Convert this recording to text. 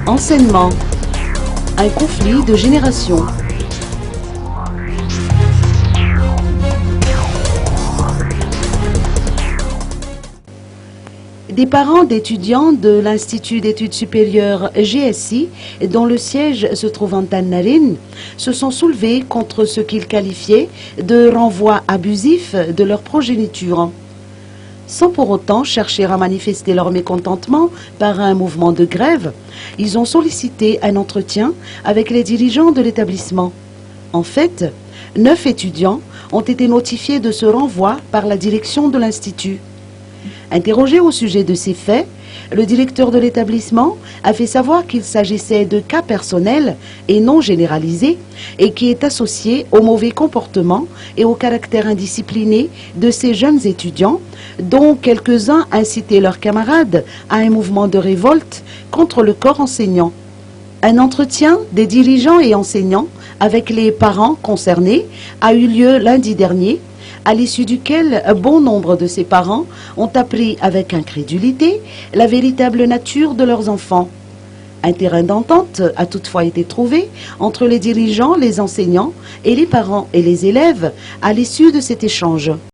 Enseignement. Un conflit de génération. Des parents d'étudiants de l'Institut d'études supérieures GSI, dont le siège se trouve en Tanarine, se sont soulevés contre ce qu'ils qualifiaient de renvoi abusif de leur progéniture. Sans pour autant chercher à manifester leur mécontentement par un mouvement de grève, ils ont sollicité un entretien avec les dirigeants de l'établissement. En fait, 9 étudiants ont été notifiés de ce renvoi par la direction de l'Institut. Interrogé au sujet de ces faits, le directeur de l'établissement a fait savoir qu'il s'agissait de cas personnels et non généralisés et qui est associé au mauvais comportement et au caractère indiscipliné de ces jeunes étudiants, dont quelques-uns incitaient leurs camarades à un mouvement de révolte contre le corps enseignant. Un entretien des dirigeants et enseignants avec les parents concernés a eu lieu lundi dernier, à l'issue duquel bon nombre de ces parents ont appris avec incrédulité la véritable nature de leurs enfants. Un terrain d'entente a toutefois été trouvé entre les dirigeants, les enseignants et les parents et les élèves à l'issue de cet échange.